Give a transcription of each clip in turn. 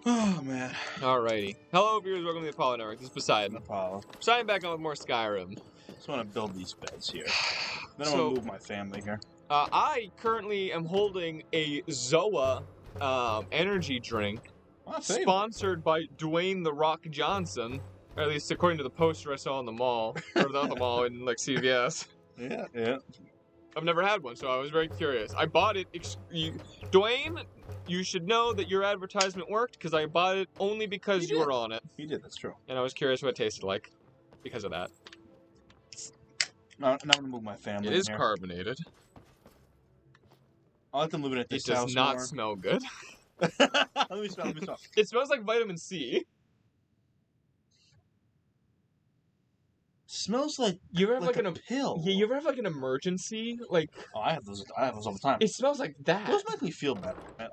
Oh, man. Alrighty. Hello, viewers. Welcome to the Apollo Network. This is Poseidon. Poseidon back on with more Skyrim. Just want to build these beds here. Then I So- want to move my family here. I currently am holding a Zoa energy drink sponsored by Dwayne The Rock Johnson. Or at least according to the poster I saw in the mall. Or not the mall, in like CVS. Yeah. I've never had one, so I was very curious. I bought it. Dwayne, you should know that your advertisement worked because I bought it only because you were on it. You did, that's true. And I was curious what it tasted like because of that. Now I'm going to move my family It is here. carbonated. I'll let them live in at this It house does not more. smell good. Let me smell. It smells like vitamin C. Smells like You ever have like like a an pill. Yeah, you ever have like an emergency? Like Oh, I have those all the time. it smells like that. Those make me feel better. They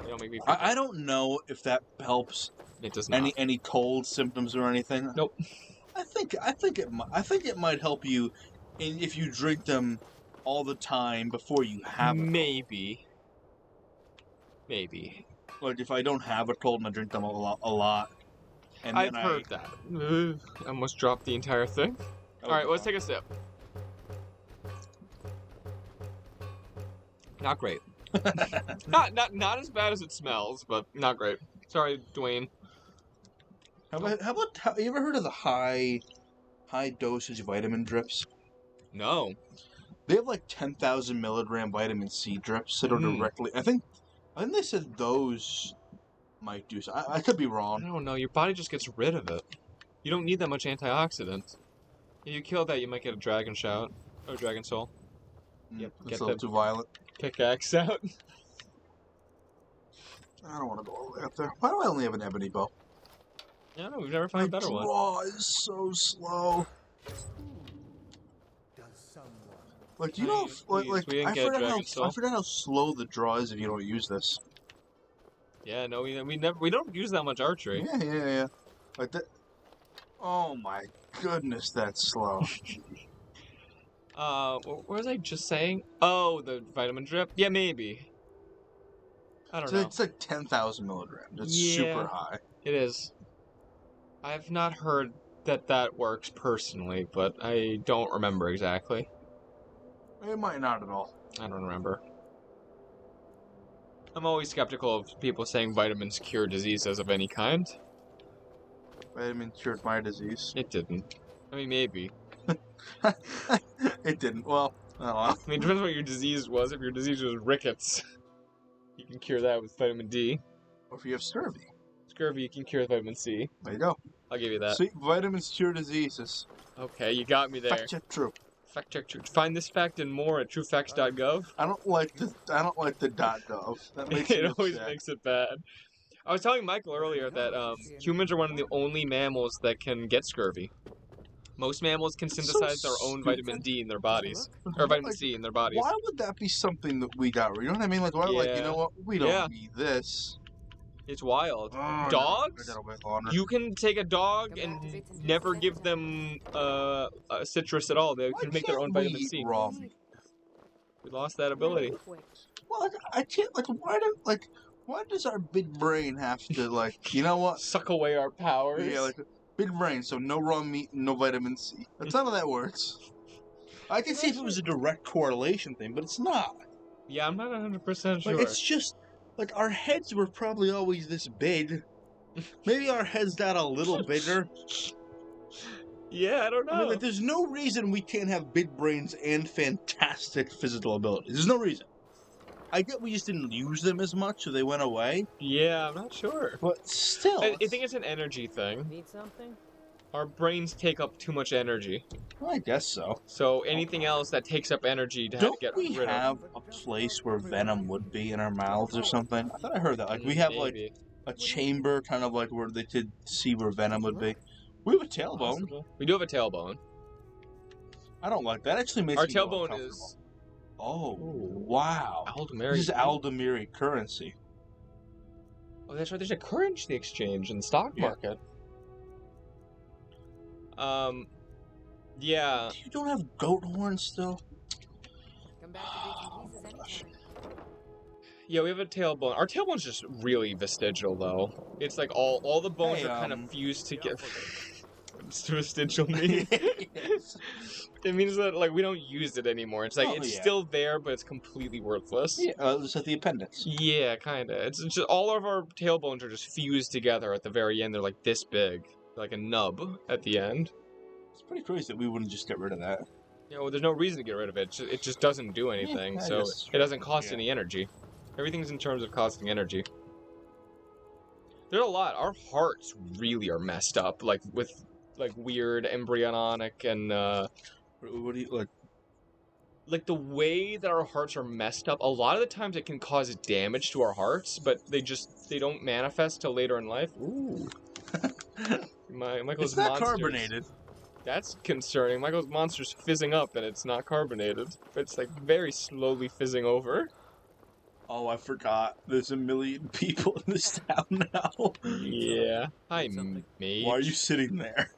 don't make me feel I don't know if that helps It does not. any cold symptoms or anything. Nope. I think it might help you if you drink them all the time before you have it. Maybe. Like if I don't have a cold and I drink them a lot. And I've then heard that. I almost dropped the entire thing. Alright, let's take a sip. Not great. not as bad as it smells, but not great. Sorry, Dwayne. How about you ever heard of the high dosage vitamin drips? No. They have like 10,000 milligram vitamin C drips that are directly. I think they said those might do so. I could be I wrong. don't know. Your body just gets rid of it. You don't need that much antioxidant. If you kill that, you might get a dragon shout or dragon soul. Yep, It's get a little the too violent. pickaxe out. I don't want to go all the way up there. Why do I only have an ebony bow? Yeah, no, we've never found a better one. My draw is so slow. Like, you know, Please, we didn't get Dragon Soul. I forgot how slow the draw is if you don't use this. Yeah, no, we don't use that much archery. Yeah. Like that. Oh my goodness, that's slow. What was I just saying? Oh, the vitamin drip? Yeah, maybe. I don't know. It's like 10,000 milligrams. It's Yeah. super high. It is. I've not heard that works personally, but I don't remember exactly. It might not at all. I don't remember. I'm always skeptical of people saying vitamins cure diseases of any kind. Vitamin cured my disease. It didn't. I mean, maybe. It didn't. Well, I don't know. I mean, it depends what your disease was. If your disease was rickets, you can cure that with vitamin D. Or if you have scurvy. Scurvy, you can cure with vitamin C. There you go. I'll give you that. See, vitamins cure diseases. Okay, you got me there. Fact check true. Fact check true. Find this fact and more at truefacts.gov. I don't like the .gov. That makes It me always upset. makes it bad. I was telling Michael earlier that humans are one of the only mammals that can get scurvy. Most mammals can synthesize their own vitamin D in their bodies. Or vitamin C in their bodies. Why would that be something that we got? You know what I mean? Like, why? Like, you know what? We don't need this. It's wild. Oh, Dogs? I gotta wait longer. You can take a dog and never give them a citrus at all. They can make their own vitamin C. Raw meat? We lost that ability. Well, like, I can't. Like, why does our big brain have to, like, you know what? Suck away our powers. Yeah, like big brain, so no raw meat, no vitamin C. That's not how that works. I can see if it was a direct correlation thing, but it's not. Yeah, I'm not 100% sure. Like, it's just like our heads were probably always this big. Maybe our heads got a little bigger. Yeah, I don't know. I mean, like, there's no reason we can't have big brains and fantastic physical abilities. There's no reason. I get we just didn't use them as much, so they went away. Yeah, I'm not sure. But still, I think it's an energy thing. Need something? Our brains take up too much energy. I guess so. So anything else that takes up energy to Don't get we rid have a place where venom would be in our mouths or something? I thought I heard that. Like, we have Maybe. like a chamber, kind of like where they could see where venom would be. We have a tailbone. Possible. We do have a tailbone. I don't like that. Actually makes Our me feel tailbone uncomfortable. is Oh wow! Aldemiri. This is Aldemiri currency. Oh, that's right. There's a currency exchange in the stock market. Yeah. You don't have goat horns still? Come back to bits and pieces anytime. Yeah, we have a tailbone. Our tailbone's just really vestigial, though. It's like all the bones Hey, are kind of fused together. What's vestigial mean? Yes. It means that like we don't use it anymore. It's like Oh, it's yeah. still there, but it's completely worthless. Yeah, it's like the appendix. Yeah, kind of. It's just all of our tailbones are just fused together at the very end. They're like this big, like a nub at the end. It's pretty crazy that we wouldn't just get rid of that. Yeah, well, there's no reason to get rid of it. It just doesn't do anything, I so guess. it doesn't cost any energy. Everything's in terms of costing energy. There's a lot. Our hearts really are messed up, like with like weird embryonic and What do you like the way that our hearts are messed up. A lot of the times it can cause damage to our hearts, but they don't manifest till later in life. Ooh. Michael's It's not monsters. carbonated. That's concerning. Michael's monster's fizzing up and it's not carbonated. It's like very slowly fizzing over. Oh, I forgot. There's a million people in this town now. Yeah. Hi, mate. Why are you sitting there?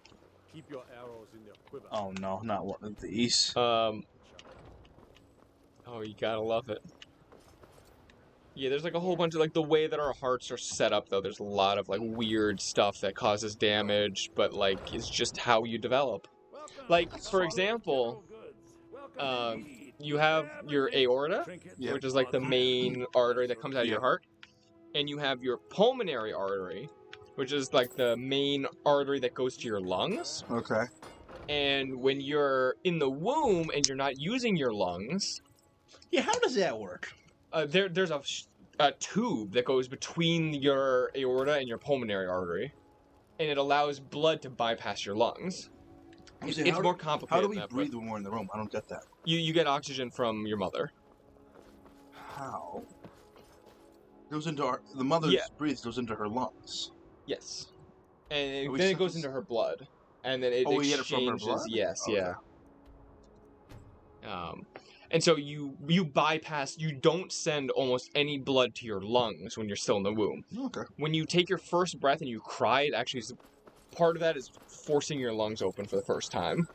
Keep your arrows in their quiver. Oh no, not one of these. Oh, you gotta love it. Yeah, there's like a whole bunch of like the way that our hearts are set up though. There's a lot of like weird stuff that causes damage, but like it's just how you develop. Like for example, you have your aorta, which is like the main artery that comes out of your heart, and you have your pulmonary artery, which is like the main artery that goes to your lungs. Okay. And when you're in the womb and you're not using your lungs, yeah, how does that work? There's a tube that goes between your aorta and your pulmonary artery, and it allows blood to bypass your lungs. It's more complicated. How do we than that, breathe when we're in the room? I don't get that. You get oxygen from your mother. How? Goes into the mother breathes goes into her lungs. Yes, and then it goes into her blood, and then it exchanges. We get it from her blood? Yes, okay. Yeah. And so you bypass. You don't send almost any blood to your lungs when you're still in the womb. Okay. When you take your first breath and you cry, it actually is part of that is forcing your lungs open for the first time.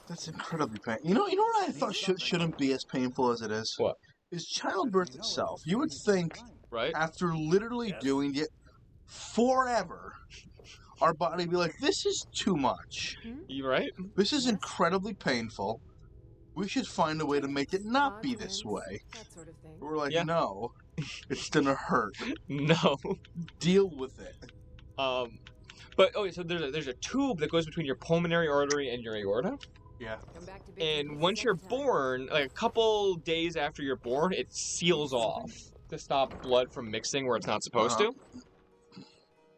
That's incredibly painful. You know what I thought shouldn't be as painful as it is? What? Is childbirth itself. You would think, right? After literally doing it forever, our body would be like, this is too much. You right? This is incredibly painful. We should find a way to make it not be this way. That sort of thing. We're like, no, it's gonna hurt. No. Deal with it. But okay, so there's a tube that goes between your pulmonary artery and your aorta. Yeah. And once you're born, like a couple days after you're born, it seals off to stop blood from mixing where it's not supposed to.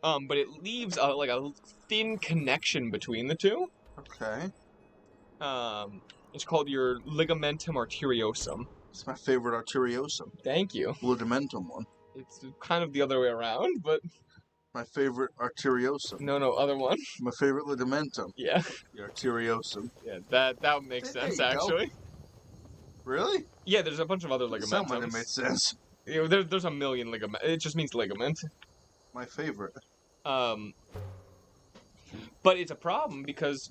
But it leaves like a thin connection between the two. Okay. It's called your ligamentum arteriosum. It's my favorite arteriosum. Thank you. Ligamentum one. It's kind of the other way around, but... My favorite arteriosum. No, other one. My favorite ligamentum. Yeah. The arteriosum. Yeah, that makes sense, actually. Really? Yeah, there's a bunch of other ligamentums. That might have made sense. You know, there's a million ligament. It just means ligament. My favorite. But it's a problem because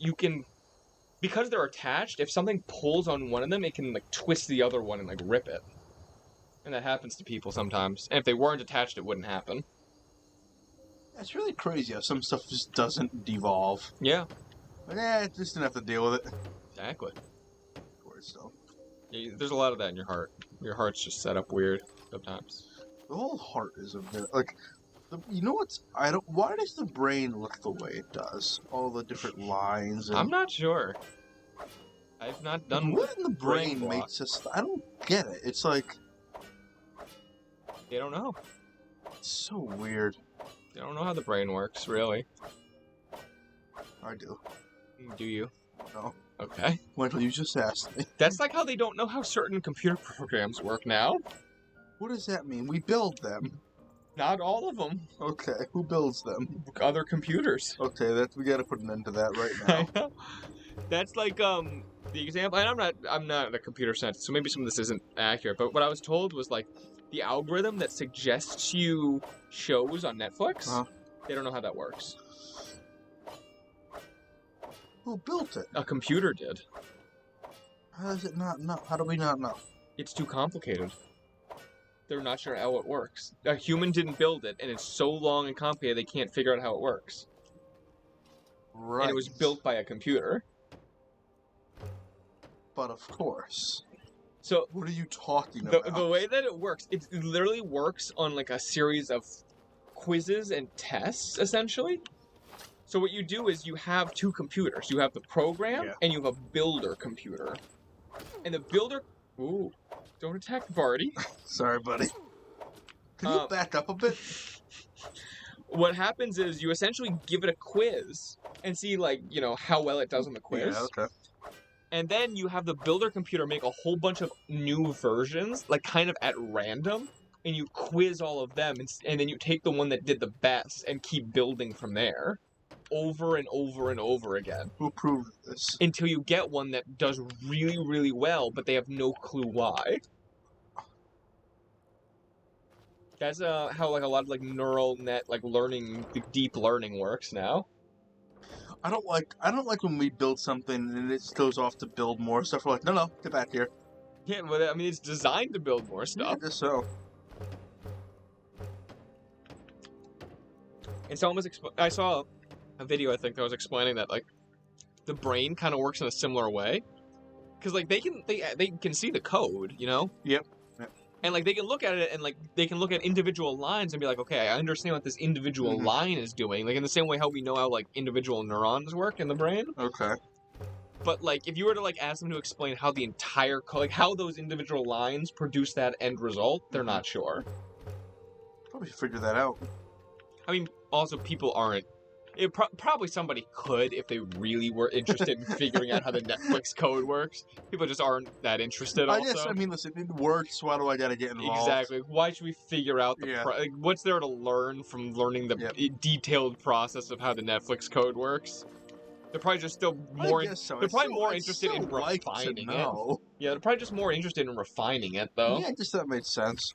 because they're attached, if something pulls on one of them, it can like twist the other one and like rip it. And that happens to people sometimes. And if they weren't attached, it wouldn't happen. It's really crazy how some stuff just doesn't devolve. Yeah. But just didn't have to deal with it. Exactly. Weird stuff. Yeah, there's a lot of that in your heart. Your heart's just set up weird sometimes. The whole heart is a bit like, you know what's why does the brain look the way it does? All the different lines. And, I'm not sure. I've not done. What in the brain makes us? I don't get it. It's like they don't know. It's so weird. They don't know how the brain works, really. I do. Do you? No. Okay. Michael, you just asked me. That's like how they don't know how certain computer programs work now. What does that mean? We build them. Not all of them. Okay, who builds them? Other computers. Okay, we gotta put an end to that right now. I know. That's like the example, and I'm not a computer scientist, so maybe some of this isn't accurate, but what I was told was like the algorithm that suggests you shows on Netflix, they don't know how that works. Who built it? A computer did. How does it not know? How do we not know? It's too complicated. they're not sure how it works. A human didn't build it, and it's so long and complicated they can't figure out how it works. Right. And it was built by a computer. But of course. So what are you talking about? The way that it works, it literally works on like a series of quizzes and tests, essentially. So what you do is you have two computers. You have the program and you have a builder computer. And the builder... Ooh, don't attack Barty. Sorry, buddy. Can you back up a bit? What happens is you essentially give it a quiz and see, like, you know, how well it does on the quiz. Yeah, okay. And then you have the builder computer make a whole bunch of new versions, like kind of at random, and you quiz all of them, and then you take the one that did the best and keep building from there, over and over and over again. Who proved this? Until you get one that does really, really well, but they have no clue why. That's how like a lot of like neural net like learning, deep learning works now. I don't like when we build something and it goes off to build more stuff. We're like, no, get back here. Yeah, but I mean, it's designed to build more stuff. Yeah, I guess so. It's almost. I saw a video, I think, that was explaining that like the brain kind of works in a similar way, because like they can see the code, you know. Yep. And like they can look at it and like they can look at individual lines and be like, okay, I understand what this individual line is doing. Like in the same way how we know how like individual neurons work in the brain. Okay. But like if you were to like ask them to explain how the entire like how those individual lines produce that end result, they're not sure. Probably figure that out. I mean, also people aren't. Probably somebody could if they really were interested in figuring out how the Netflix code works. People just aren't that interested. Also, I mean, listen, it works. Why do I gotta get involved? Exactly. Why should we figure out the like, what's there to learn from learning the detailed process of how the Netflix code works? They're probably just still more. They're probably more interested in refining it. Yeah, they're probably just more interested in refining it, though. Yeah, I guess that made sense.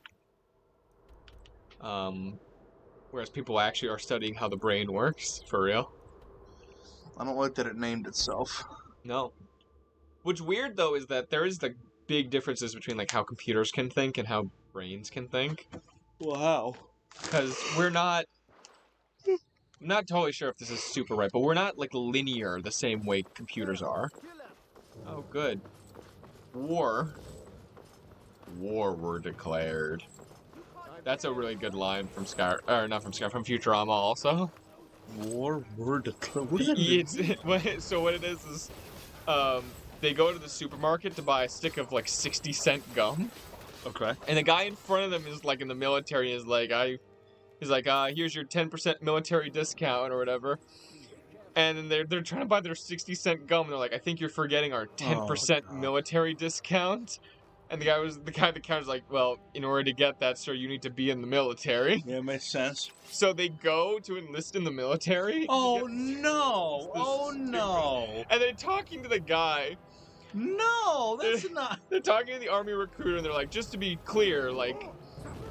Whereas people actually are studying how the brain works, for real. I don't like that it named itself. No. What's weird, though, is that there is the big differences between like how computers can think and how brains can think. Well, how? Because we're not... I'm not totally sure if this is super right, but we're not like linear the same way computers are. Oh, good. War were declared. That's a really good line from Skyrim, or not from Skyrim, from Futurama also. War were declared? What does that mean? So what it is, they go to the supermarket to buy a stick of like 60-cent gum. Okay. And the guy in front of them is like in the military, is like, here's your 10% military discount or whatever. And then they're trying to buy their 60-cent gum, and they're like, I think you're forgetting our 10% military discount. And the guy at the counter's like, well, in order to get that, sir, you need to be in the military. Yeah, it makes sense. So they go to enlist in the military. Oh, no! Oh, no! And they're talking to the guy. No, that's not... They're talking to the army recruiter, and they're like, just to be clear, like,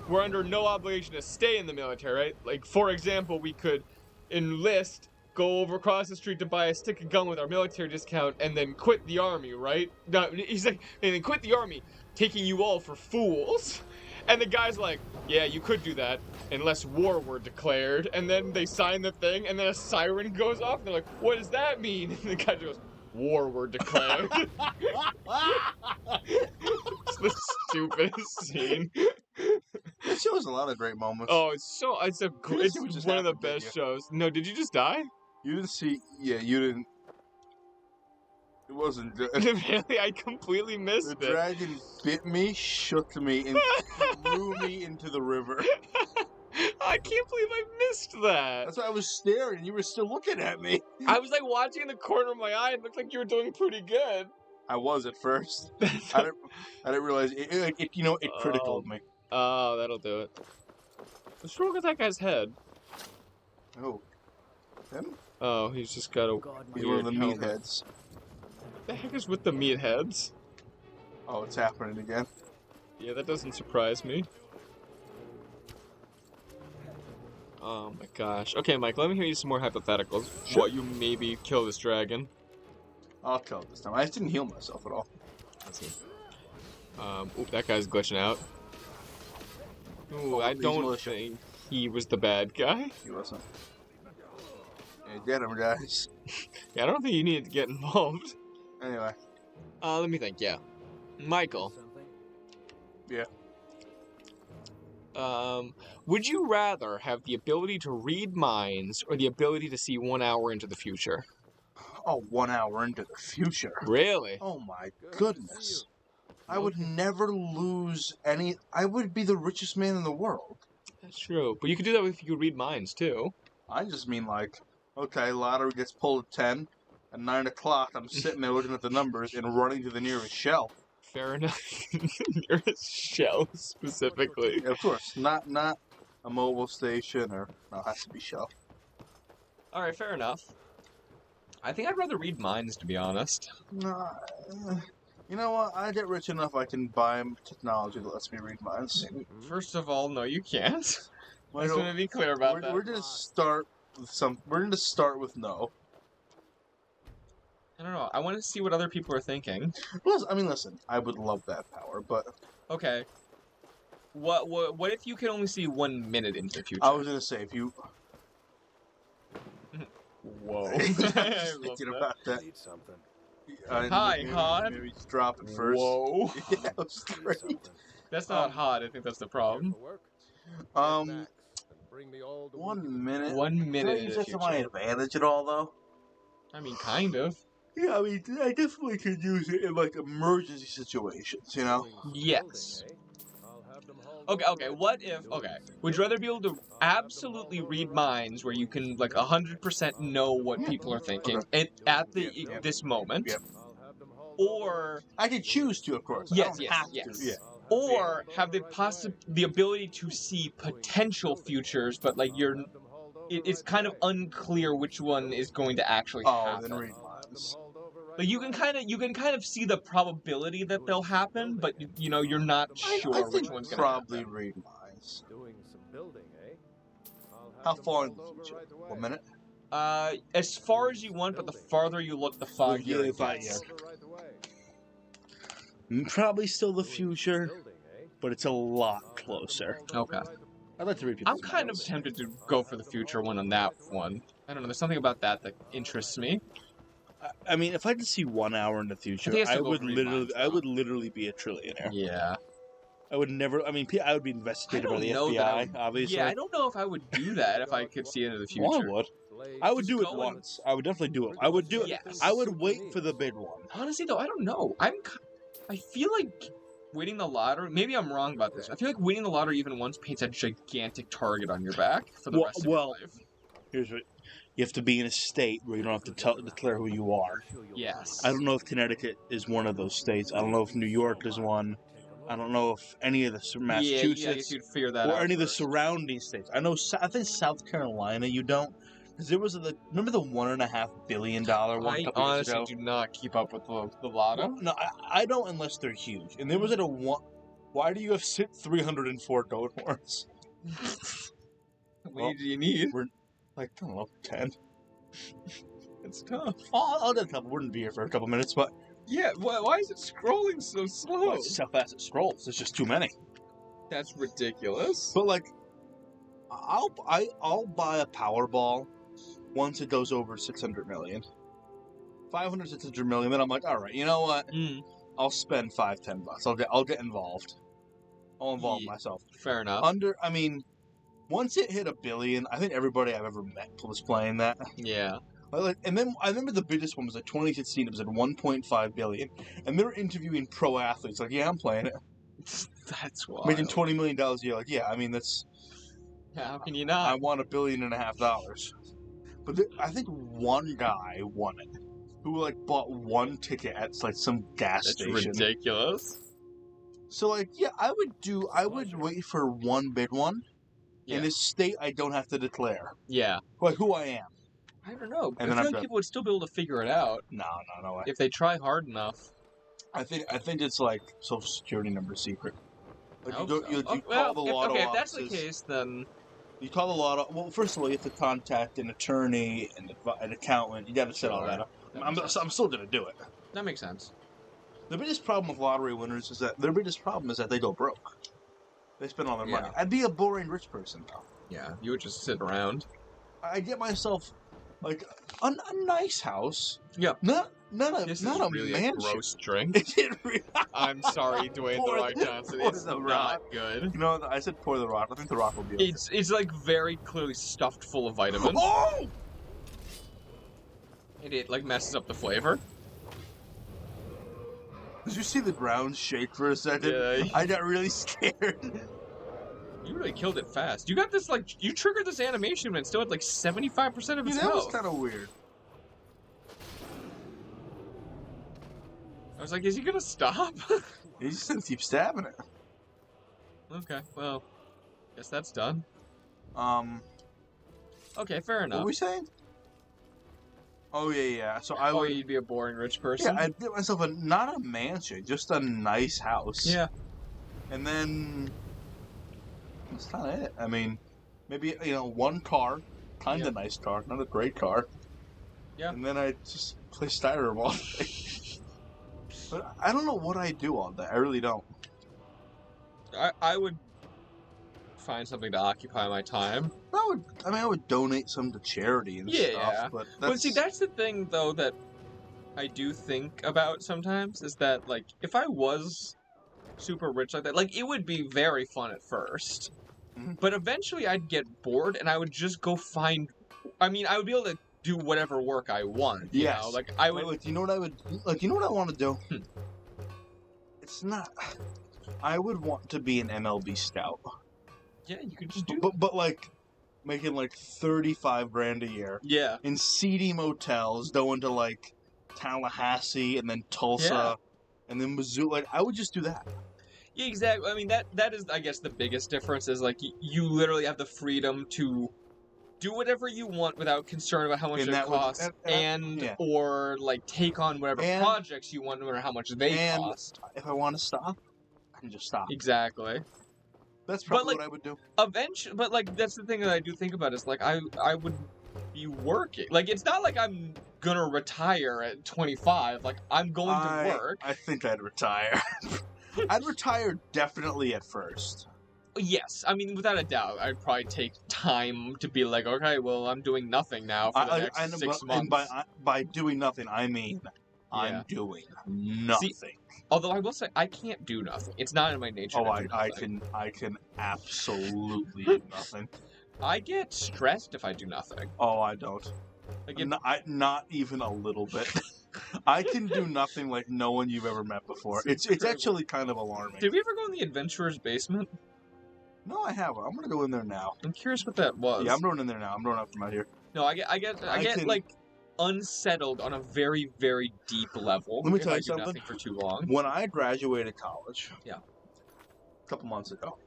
we're under no obligation to stay in the military, right? Like, for example, we could enlist, go over across the street to buy a stick of gum with our military discount, and then quit the army, right? No, he's like, and then quit the army, taking you all for fools. And the guy's like, yeah, you could do that unless war were declared. And then they sign the thing, and then a siren goes off, and they're like, what does that mean? And the guy just goes, war were declared. It's the stupidest scene. It shows a lot of great moments. Oh, it's one of the best shows. No, did you just die? You didn't see... Yeah, you didn't... It wasn't good. Really? I completely missed it. The dragon bit me, shook me, and threw me into the river. I can't believe I missed that. That's why I was staring, and you were still looking at me. I was like watching in the corner of my eye, and it looked like you were doing pretty good. I was at first. I didn't realize it criticaled me. Oh, that'll do it. What's wrong with that guy's head? Oh. Him? Oh, he's just got a He's one of the meatheads. What the heck is with the meatheads? Oh, it's happening again. Yeah, that doesn't surprise me. Oh my gosh. Okay, Mike, let me hear you some more hypotheticals. Sure. What you maybe kill this dragon. I'll kill it this time. I just didn't heal myself at all. Let's see. Oop, that guy's glitching out. Ooh, I don't think he was the bad guy. He wasn't. Yeah, get him, guys. Yeah, I don't think you needed to get involved. Anyway. Let me think, yeah. Michael. Yeah. Would you rather have the ability to read minds or the ability to see 1 hour into the future? Oh, 1 hour into the future. Really? Oh my goodness. I would never lose any. I would be the richest man in the world. That's true. But you could do that if you could read minds, too. I just mean, like, okay, lottery gets pulled at 10. At 9 o'clock, I'm sitting there looking at the numbers and running to the nearest shelf. Fair enough. Nearest shell, specifically. Yeah, of course. Not a mobile station or... No, it has to be shelf. Alright, fair enough. I think I'd rather read minds, to be honest. No, you know what? I get rich enough I can buy technology that lets me read minds. First of all, no, you can't. I just Michael, want to be clear about that. We're gonna start with We're gonna start with no. I don't know. I want to see what other people are thinking. Plus, I mean, listen. I would love that power, but Okay. What if you can only see 1 minute into the future? I was gonna say if you. Whoa. I I was love thinking that. about that. Need something. Hi, Hod. Maybe just drop it first. Whoa. Yeah, that was great. That's not hot. I think that's the problem. 1 minute. 1 minute Can I into use the that to my future. advantage at all, though? I mean, kind of. Yeah, I mean, I definitely could use it in, like, emergency situations, you know? Yes. Okay, what if... Okay, would you rather be able to absolutely read minds where you can, like, 100% know what people are thinking at this moment? Yep. Or... I could choose to, of course. I Yes, don't yes, have yes. to. Yeah. Or have the ability to see potential futures, but, like, it's kind of unclear which one is going to actually happen. Then read minds. Like you can kind of see the probability that they'll happen, but you know you're not sure I which think one's going to happen. probably read minds. Doing some building, eh? How far in the future? 1 minute? As far as you want, but the farther you look, the foggier it gets. Probably still the future, but it's a lot closer. Okay. I'd like to read people's I'm kind of minds. tempted to go for the future one on that one. I don't know. There's something about that interests me. I mean, if I could see 1 hour in the future, think I I still go would for read literally, minds, I though. would literally be a trillionaire. Yeah. I would never. I mean, I would be investigated by the FBI, obviously. Yeah, I don't know if I would do that if I could see into the future. Well, I would. I would Just do it go and- once. I would definitely do it. I would do it. Yes. I would wait for the big one. Honestly, though, I don't know. I feel like winning the lottery. Maybe I'm wrong about this. I feel like winning the lottery even once paints a gigantic target on your back for the rest of your life. Here's what you have to be in a state where you don't have to declare who you are. Yes. I don't know if Connecticut is one of those states. I don't know if New York is one. I don't know if any of the Massachusetts Yeah, I guess you'd figure that or out any of the first. surrounding states. I know. I think South Carolina. You don't. Because there was remember the $1.5 billion one I couple years honestly ago? do not keep up with the lotto. Well, no, I don't unless they're huge. And there was at a one. Why do you have 304 goat horns? How many do you need? Like, I don't know, 10. It's tough. I'll get a couple. We're going to be here for a couple minutes, but Yeah, why is it scrolling so slow? that's just how fast it scrolls. There's just too many. That's ridiculous. But like, I'll buy a Powerball once it goes over 600 million. 500, 600 million. Then I'm like, all right, you know what? I'll spend $5-10. I'll get involved. I'll involve myself. Fair enough. I mean, once it hit $1 billion, I think everybody I've ever met was playing that. Yeah. And then I remember the biggest one was like 2016. It was at 1.5 billion, and they were interviewing pro athletes. Like, yeah, I'm playing it, That's wild. making $20 million a year. Like, yeah, I mean that's. How can you I not? want $1.5 billion. But I think one guy won it, who like bought one ticket at like some gas That's station. ridiculous. So like, yeah, I would wait for one big one in a state I don't have to declare, Yeah. like who I am. I don't know. And I then feel I'm like done. people would still be able to figure it out No way. if they try hard enough. I think it's like Social Security number secret. Like I you, hope go, so. you Oh, call the lotto if that's the offices. case, then You call the lotto. Well, first of all, you have to contact an attorney and an accountant. You got to set all that up. I'm still gonna do it. that makes sense. The biggest problem with lottery winners is that they go broke. They spend all their Yeah. money. I'd be a boring rich person, though. Yeah, you would just sit around. I'd get myself, like, a nice house. Yeah. Not This a is really mansion. a gross drink. I'm sorry, Dwayne The Rock Johnson. It's not good. You know, I said pour the Rock. I think the Rock will be okay. It's like very clearly stuffed full of vitamins. Oh! It like messes up the flavor. Did you see the ground shake for a second? Yeah. I got really scared. You really killed it fast. You got this, like, you triggered this animation and still had, like, 75% of its That health. was kind of weird. I was like, is he gonna stop? He's just gonna keep stabbing it. Okay, well, guess that's done. Okay, fair enough. What were we saying? Oh, yeah. So I would... you'd be a boring rich person? Yeah, I'd get myself not a mansion, just a nice house. Yeah. And then... That's kind of it. I mean, maybe, one car. Kind of nice car. Not a great car. Yeah. And then I just play Skyrim all day. But I don't know what I do all day. I really don't. I would find something to occupy my time. I would donate some to charity and stuff. Yeah. But see, that's the thing, though, that I do think about sometimes, is that, like, if I was super rich like that, like, it would be very fun at first. Mm-hmm. But eventually I'd get bored, and I would just go find... I mean, I would be able to do whatever work I want, you know? Like, I would... Like, you know what I would... Like, you know what I want to do? It's not... I would want to be an MLB scout. Yeah, you could just do... But like, making, like, 35 grand a year. Yeah. In seedy motels, going to, like, Tallahassee, and then Tulsa, and then Missoula. Like, I would just do that. Yeah, exactly. I mean, that is, I guess, the biggest difference is, like, you literally have the freedom to do whatever you want without concern about how much it costs, or, like, take on whatever projects you want, no matter how much they cost. If I want to stop, I can just stop. Exactly. That's probably what I would do. Eventually, but, like, that's the thing that I do think about is, like, I would be working. Like, it's not like I'm gonna retire at 25. Like, I'm going to work. I think I'd retire. I'd retire definitely at first. Yes, I mean, without a doubt, I'd probably take time to be like, okay, well, I'm doing nothing now for the next 6 months. And by doing nothing, I mean I'm doing nothing. See, although I will say, I can't do nothing. It's not in my nature to do nothing. I can absolutely do nothing. I get stressed if I do nothing. Oh, I don't. Not even a little bit. I can do nothing like no one you've ever met before. It's actually kind of alarming. Did we ever go in the adventurer's basement? No, I haven't. I'm gonna go in there now. I'm curious what that was. Yeah, I'm going in there now. I'm going up from out here. No, I get like unsettled on a very, very deep level. Let me tell you something. something. For too long. When I graduated college, a couple months ago,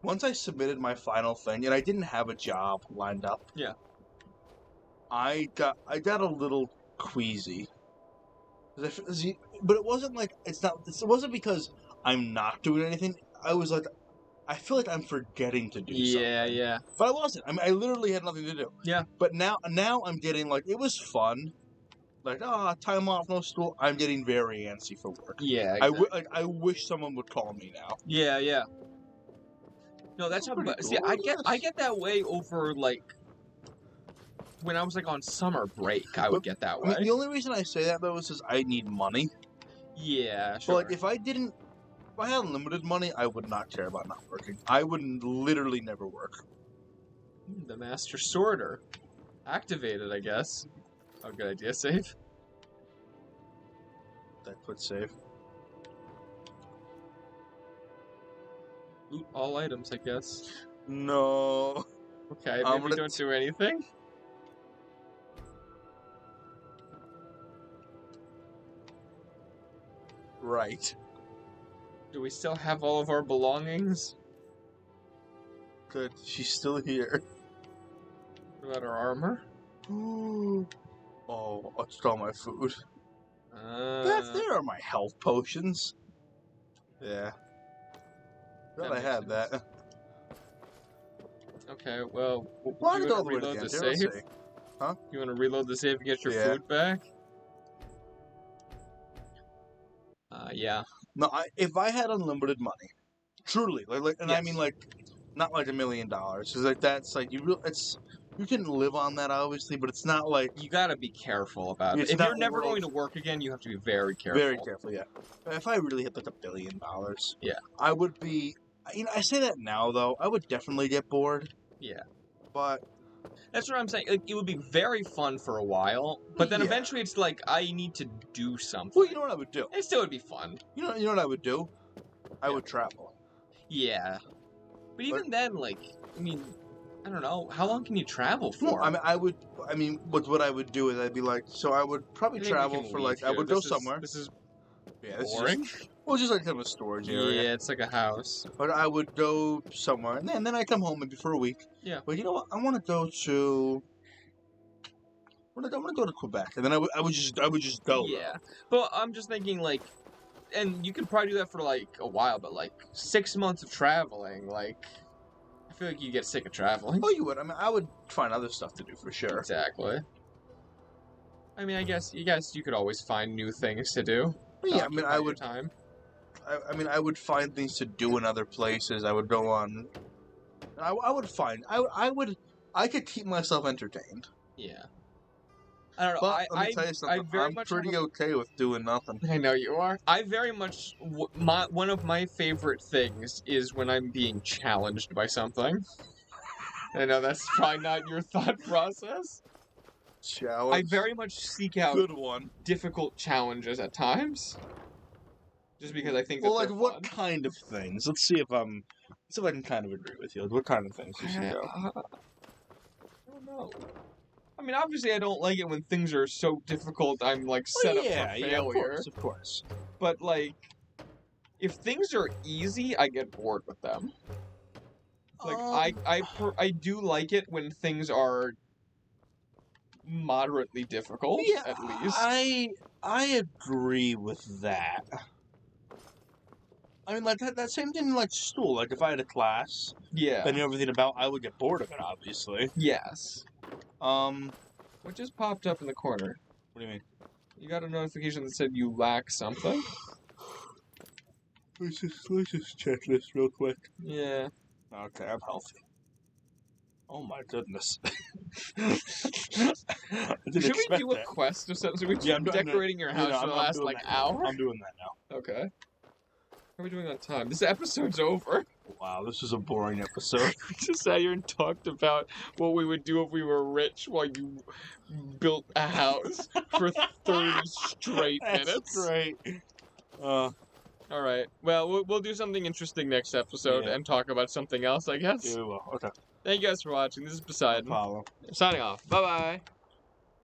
once I submitted my final thing and I didn't have a job lined up, I got a little queasy. But it wasn't like it wasn't because I'm not doing anything. I was like, I feel like I'm forgetting to do something. Yeah. But I wasn't. I mean, I literally had nothing to do. Yeah. But now I'm getting, like, it was fun. Like, time off, no school. I'm getting very antsy for work. Yeah, exactly. I wish someone would call me now. Yeah. No, that's how... Cool. See, I get that way over, like... When I was, like, on summer break, I would get that way. I mean, the only reason I say that, though, is because I need money. Yeah, sure. But, like, if I had unlimited money, I would not care about not working. I would literally never work. The Master Sorter. Activated, I guess. Oh, good idea. Save. That quit save. Loot all items, I guess. No. Okay, maybe don't do anything. Right. Do we still have all of our belongings? Good. She's still here. What about our armor? Oh, I took all my food. There are my health potions. Yeah. Glad I had that. Okay, well, you want to reload the save? Huh? You want to reload the save and get your food back? Yeah. No, if I had unlimited money, Truly, and I mean not like $1 million. Because like that's like you can live on that obviously, but it's not like you gotta be careful about it. it's If not you're never world- going to work again, you have to be very careful. Very careful, yeah. If I really hit like $1 billion, Yeah. I would be. I say that now though. I would definitely get bored. Yeah. But that's what I'm saying. Like, it would be very fun for a while, but then eventually it's like I need to do something. Well, you know what I would do? It still would be fun. You know what I would do? I would travel. Yeah. But even then, like, I mean, I don't know. How long can you travel for? No, what I would do is I'd be like, so I would probably travel for like, I would go somewhere. This is boring. Just like kind of a storage area. Yeah, it's like a house. But I would go somewhere, and then I come home maybe for a week. Yeah. But you know what? I want to go to. I want to go to Quebec, and then I would just go. Yeah, but I'm just thinking like, and you could probably do that for like a while, but like 6 months of traveling, like, I feel like you get sick of traveling. Oh, you would. I mean, I would find other stuff to do for sure. Exactly. I mean, I guess you could always find new things to do. But yeah, I mean, I would. Time. I would find things to do in other places. I would go on. I would find. I could keep myself entertained. Yeah. I don't know. But let me tell you something. I'm pretty okay with doing nothing. I know you are. I very much. One of my favorite things is when I'm being challenged by something. I know that's probably not your thought process. Challenge. I very much seek out difficult challenges at times. Just because I think that they're what fun. kind of things? Let's see if I can kind of agree with you. What kind of things you should go? I don't know. I mean, obviously, I don't like it when things are so difficult. I'm like set up for failure. Of course. But like, if things are easy, I get bored with them. Like I do like it when things are moderately difficult. Yeah, at least. I agree with that. I mean, like that same thing like school. Like if I had a class, I knew everything about, I would get bored of it. Obviously. Yes. What just popped up in the corner? What do you mean? You got a notification that said you lack something? Let's just check this real quick. Yeah. Okay, I'm healthy. Oh my goodness. Should we do a quest or something? Should we keep decorating your house for the last hour? I'm doing that now. Okay. How are we doing on time? This episode's over. Wow, this is a boring episode. We just sat here and talked about what we would do if we were rich while you built a house for 30 straight minutes. That's great. All right. Well, we'll do something interesting next episode and talk about something else, I guess. Yeah, we will. Okay. Thank you guys for watching. This is Poseidon. No problem. Signing off. Bye-bye.